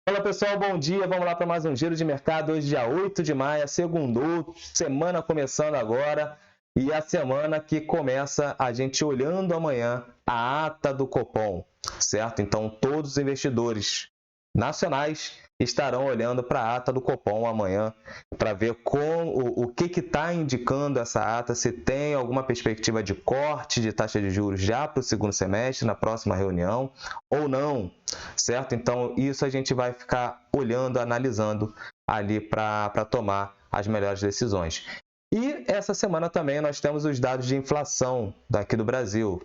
Fala pessoal, bom dia. Vamos lá para mais um giro de mercado. Hoje, dia 8 de maio, segundou, semana começando agora e a semana que começa a gente olhando amanhã a ata do Copom, certo? Então, todos os investidores nacionais estarão olhando para a ata do Copom amanhã para ver o que está indicando essa ata, se tem alguma perspectiva de corte de taxa de juros já para o segundo semestre, na próxima reunião, ou não, certo? Então, isso a gente vai ficar olhando, analisando ali para tomar as melhores decisões. E essa semana também nós temos os dados de inflação daqui do Brasil.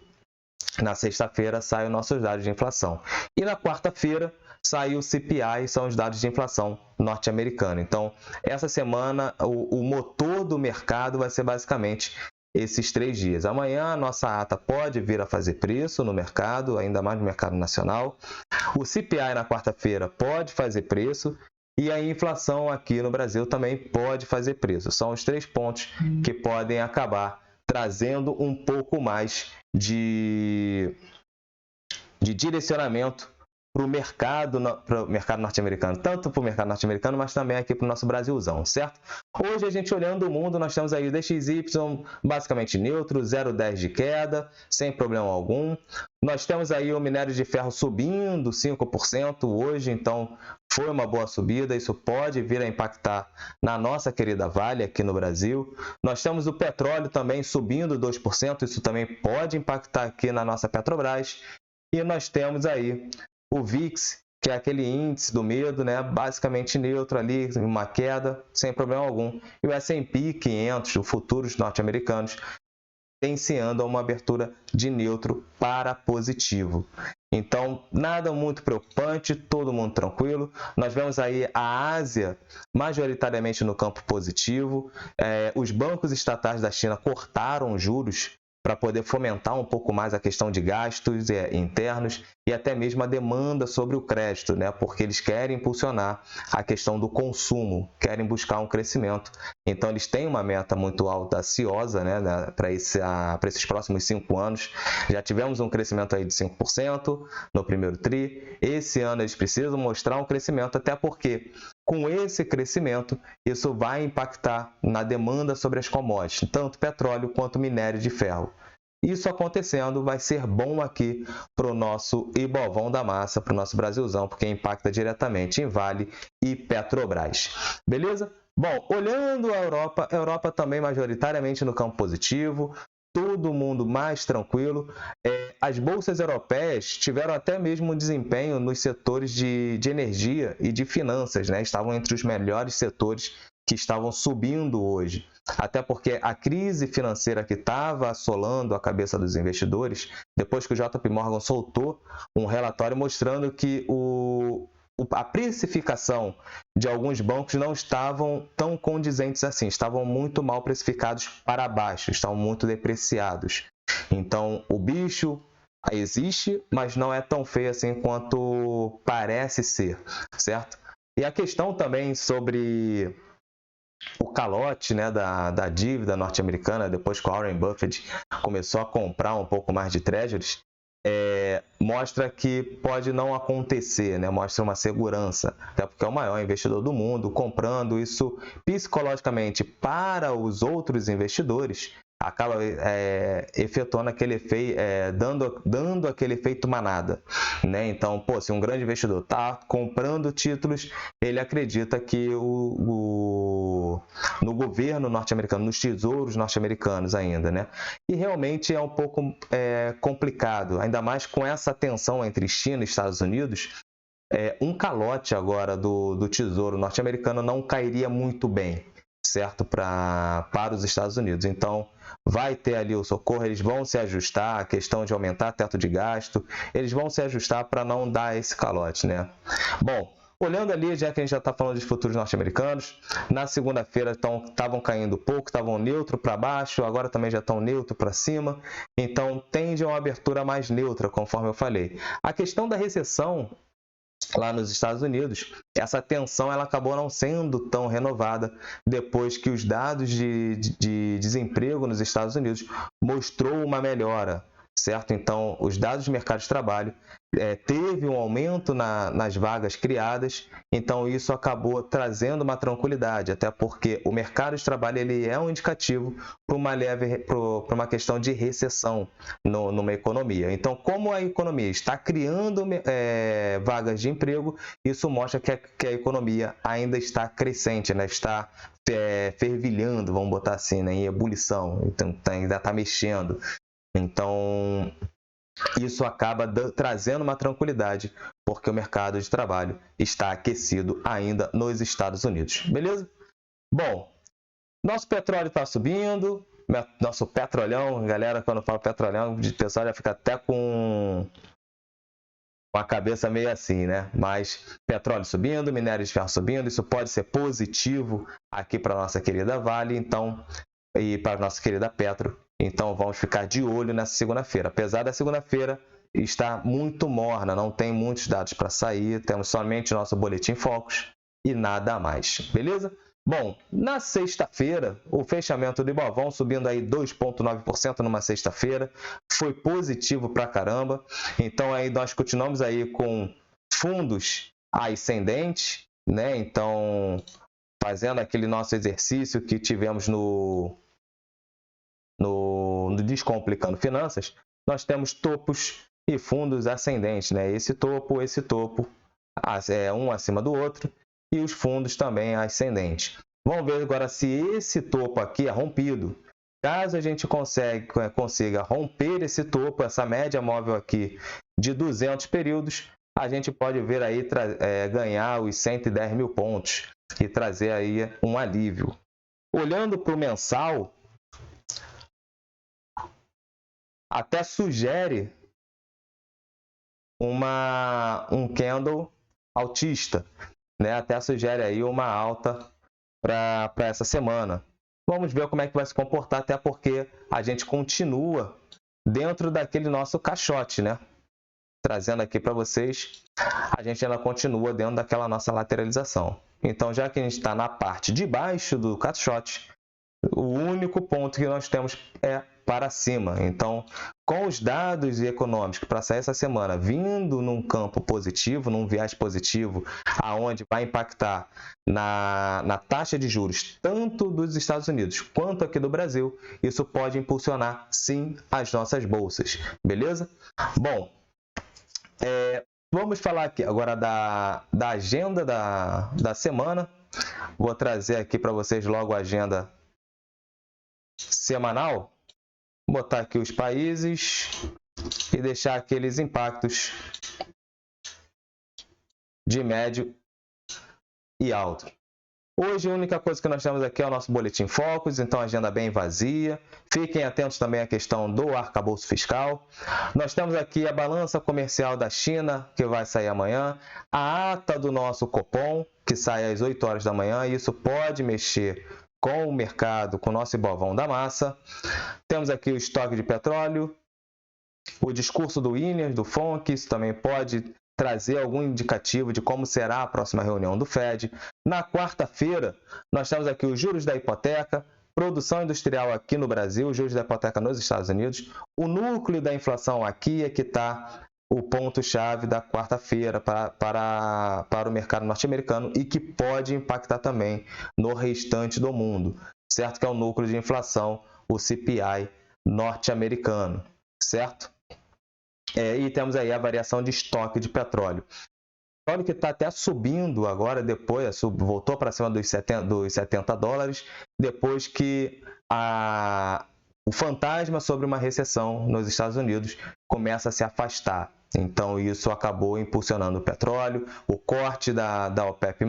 Na sexta-feira saem os nossos dados de inflação. E na quarta-feira sai o CPI, são os dados de inflação norte-americana. Então, essa semana, o motor do mercado vai ser basicamente esses 3 dias. Amanhã, a nossa ata pode vir a fazer preço no mercado, ainda mais no mercado nacional. O CPI na quarta-feira pode fazer preço. E a inflação aqui no Brasil também pode fazer preço. São os 3 pontos que podem acabar trazendo um pouco mais de direcionamento para o mercado norte-americano, tanto para o mercado norte-americano, mas também aqui para o nosso Brasilzão, certo? Hoje, a gente olhando o mundo, nós temos aí o DXY basicamente neutro, 0,10 de queda, sem problema algum. Nós temos aí o minério de ferro subindo 5% hoje, então foi uma boa subida, isso pode vir a impactar na nossa querida Vale aqui no Brasil. Nós temos o petróleo também subindo 2%, isso também pode impactar aqui na nossa Petrobras. E nós temos aí o VIX, que é aquele índice do medo, né? Basicamente neutro ali, uma queda, sem problema algum. E o S&P 500, o futuros norte-americanos, tendenciando a uma abertura de neutro para positivo. Então, nada muito preocupante, todo mundo tranquilo. Nós vemos aí a Ásia majoritariamente no campo positivo. Os bancos estatais da China cortaram juros para poder fomentar um pouco mais a questão de gastos internos e até mesmo a demanda sobre o crédito, né? Porque eles querem impulsionar a questão do consumo, querem buscar um crescimento. Então, eles têm uma meta muito audaciosa, né, para esses próximos 5 anos. Já tivemos um crescimento aí de 5% no primeiro TRI. Esse ano eles precisam mostrar um crescimento, até porque com esse crescimento, isso vai impactar na demanda sobre as commodities, tanto petróleo quanto minério de ferro. Isso acontecendo vai ser bom aqui para o nosso Ibovão da Massa, para o nosso Brasilzão, porque impacta diretamente em Vale e Petrobras. Beleza? Bom, olhando a Europa também majoritariamente no campo positivo, todo mundo mais tranquilo. As bolsas europeias tiveram até mesmo um desempenho nos setores de energia e de finanças, né? Estavam entre os melhores setores que estavam subindo hoje. Até porque a crise financeira que estava assolando a cabeça dos investidores, depois que o JP Morgan soltou um relatório mostrando que a precificação de alguns bancos não estavam tão condizentes assim, estavam muito mal precificados para baixo, estavam muito depreciados. Então, o bicho existe, mas não é tão feio assim quanto parece ser, certo? E a questão também sobre o calote, né, da dívida norte-americana, depois que o Warren Buffett começou a comprar um pouco mais de treasuries, mostra que pode não acontecer, né? Mostra uma segurança, até porque é o maior investidor do mundo, comprando isso psicologicamente para os outros investidores, acaba efetuando aquele efeito, dando aquele efeito manada, né? Então, se um grande investidor está comprando títulos, ele acredita que no governo norte-americano, nos tesouros norte-americanos ainda, né? E realmente é um pouco complicado, ainda mais com essa tensão entre China e Estados Unidos. Um calote agora do tesouro norte-americano não cairia muito bem, certo? Para os Estados Unidos. Então, vai ter ali o socorro, eles vão se ajustar, a questão de aumentar teto de gasto, eles vão se ajustar para não dar esse calote, né? Bom, olhando ali, já que a gente já está falando de futuros norte-americanos, na segunda-feira estavam caindo pouco, estavam neutro para baixo, agora também já estão neutro para cima, então tende a uma abertura mais neutra, conforme eu falei. A questão da recessão lá nos Estados Unidos, essa tensão ela acabou não sendo tão renovada depois que os dados de desemprego nos Estados Unidos mostrou uma melhora. certo? Então, os dados do mercado de trabalho teve um aumento nas vagas criadas, então isso acabou trazendo uma tranquilidade, até porque o mercado de trabalho ele é um indicativo para uma questão de recessão numa economia. Então, como a economia está criando vagas de emprego, isso mostra que a economia ainda está crescente, né? Está fervilhando, vamos botar assim, né? Em ebulição, então ainda está mexendo. Então, isso acaba trazendo uma tranquilidade, porque o mercado de trabalho está aquecido ainda nos Estados Unidos. Beleza? Bom, nosso petróleo está subindo, nosso petrolhão, galera, quando fala petrolhão, o pessoal já fica até com a cabeça meio assim, né? Mas petróleo subindo, minério de ferro subindo, isso pode ser positivo aqui para a nossa querida Vale, então, e para a nossa querida Petro. Então vamos ficar de olho nessa segunda-feira. Apesar da segunda-feira estar muito morna, não tem muitos dados para sair, temos somente o nosso boletim Focus e nada mais, beleza? Bom, na sexta-feira, o fechamento do Ibovão subindo aí 2,9% numa sexta-feira, foi positivo pra caramba. Então aí nós continuamos aí com fundos ascendentes, né? Então, fazendo aquele nosso exercício que tivemos no Descomplicando Finanças, nós temos topos e fundos ascendentes, né? Esse topo, um acima do outro, e os fundos também ascendentes. Vamos ver agora se esse topo aqui é rompido. Caso a gente consiga romper esse topo, essa média móvel aqui de 200 períodos, a gente pode ver aí ganhar os 110 mil pontos e trazer aí um alívio. Olhando para o mensal, até sugere um candle altista, né? Até sugere aí uma alta para essa semana. Vamos ver como é que vai se comportar, até porque a gente continua dentro daquele nosso caixote, né? Trazendo aqui para vocês, a gente ainda continua dentro daquela nossa lateralização. Então, já que a gente está na parte de baixo do caixote, o único ponto que nós temos é para cima. Então, com os dados econômicos para sair essa semana vindo num campo positivo, num viés positivo, aonde vai impactar na taxa de juros tanto dos Estados Unidos quanto aqui do Brasil, isso pode impulsionar sim as nossas bolsas, beleza? Bom, vamos falar aqui agora da agenda da semana. Vou trazer aqui para vocês logo a agenda semanal. Vou botar aqui os países e deixar aqueles impactos de médio e alto. Hoje a única coisa que nós temos aqui é o nosso boletim Focus, então agenda bem vazia. Fiquem atentos também à questão do arcabouço fiscal. Nós temos aqui a balança comercial da China, que vai sair amanhã, a ata do nosso Copom, que sai às 8 horas da manhã, e isso pode mexer com o mercado, com o nosso Ibovão da massa. Temos aqui o estoque de petróleo, o discurso do Wiener, do FONC, isso também pode trazer algum indicativo de como será a próxima reunião do Fed. Na quarta-feira, nós temos aqui os juros da hipoteca, produção industrial aqui no Brasil, juros da hipoteca nos Estados Unidos. O núcleo da inflação aqui é que está o ponto-chave da quarta-feira para o mercado norte-americano e que pode impactar também no restante do mundo, certo? Que é o núcleo de inflação, o CPI norte-americano, certo? E temos aí a variação de estoque de petróleo. O petróleo que está até subindo agora, depois voltou para cima dos 70 dólares, depois que o fantasma sobre uma recessão nos Estados Unidos começa a se afastar. Então, isso acabou impulsionando o petróleo, o corte da OPEP+,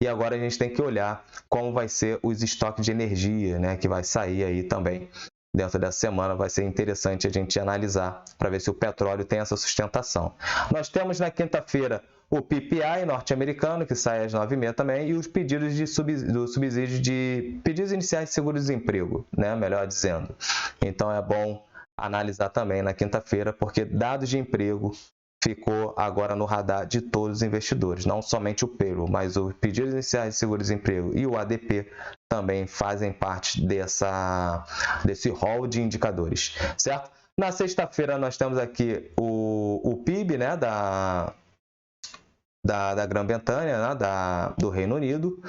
e agora a gente tem que olhar como vai ser os estoques de energia, né, que vai sair aí também. Dentro dessa semana vai ser interessante a gente analisar para ver se o petróleo tem essa sustentação. Nós temos na quinta-feira o PPI norte-americano, que sai às 9h30 também, e os pedidos do subsídio de pedidos iniciais de seguro-desemprego, né? Melhor dizendo. Então é bom analisar também na quinta-feira, porque dados de emprego ficou agora no radar de todos os investidores, não somente o payroll, mas os pedidos iniciais de seguro-desemprego e o ADP também fazem parte desse rol de indicadores, certo? Na sexta-feira nós temos aqui o PIB, né, da Grã-Bretanha, né, do Reino Unido.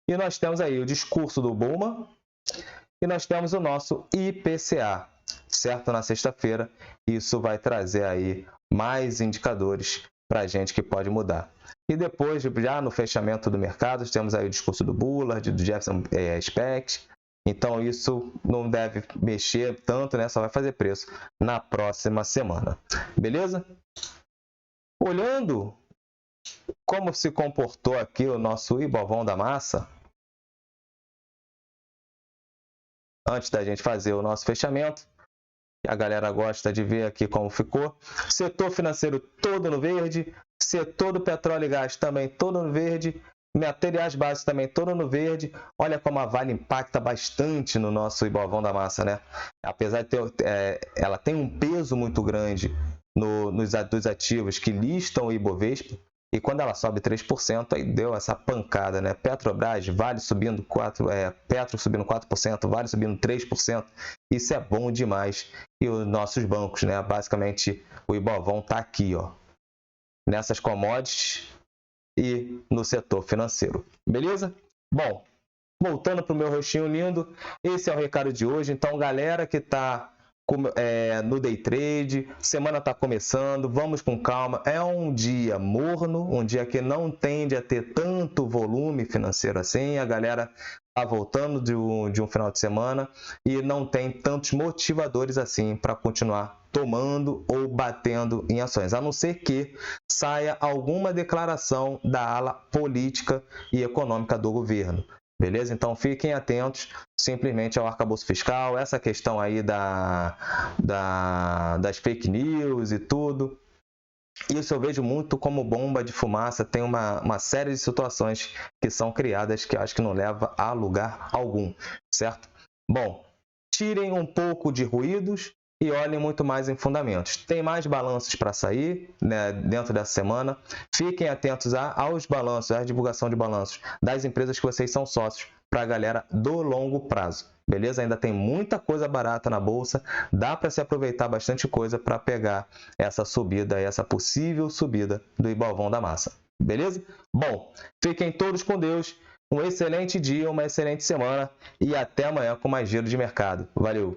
E nós temos aí o discurso do Bowman e nós temos o nosso IPCA, certo? Na sexta-feira, isso vai trazer aí mais indicadores para a gente que pode mudar. E depois, já no fechamento do mercado, temos aí o discurso do Bullard, do Jefferson Specht. Então, isso não deve mexer tanto, né? Só vai fazer preço na próxima semana. Beleza? Olhando como se comportou aqui o nosso Ibovão da Massa, antes da gente fazer o nosso fechamento, a galera gosta de ver aqui como ficou. Setor financeiro todo no verde, setor do petróleo e gás também todo no verde, materiais básicos também todo no verde. Olha como a Vale impacta bastante no nosso Ibovão da Massa, né? Apesar de ela tem um peso muito grande dos ativos que listam o Ibovespa, e quando ela sobe 3%, aí deu essa pancada, né? Petrobras, Vale subindo 4%, Petro subindo 4%, Vale subindo 3%. Isso é bom demais. E os nossos bancos, né? Basicamente, o Ibovão está aqui, ó, nessas commodities e no setor financeiro. Beleza? Bom, voltando para o meu rostinho lindo, esse é o recado de hoje. Então, galera que está no day trade, semana está começando, vamos com calma. É um dia morno, um dia que não tende a ter tanto volume financeiro assim. A galera está voltando de um final de semana e não tem tantos motivadores assim para continuar tomando ou batendo em ações, a não ser que saia alguma declaração da ala política e econômica do governo. Beleza? Então fiquem atentos simplesmente ao arcabouço fiscal, essa questão aí das fake news e tudo. Isso eu vejo muito como bomba de fumaça. Tem uma série de situações que são criadas que eu acho que não leva a lugar algum, certo? Bom, tirem um pouco de ruídos e olhem muito mais em fundamentos. Tem mais balanços para sair, né, dentro dessa semana. Fiquem atentos aos balanços, à divulgação de balanços das empresas que vocês são sócios, para a galera do longo prazo. Beleza? Ainda tem muita coisa barata na bolsa, dá para se aproveitar bastante coisa para pegar essa subida, essa possível subida do Ibovão da Massa. Beleza? Bom, fiquem todos com Deus. Um excelente dia, uma excelente semana e até amanhã com mais giro de mercado. Valeu!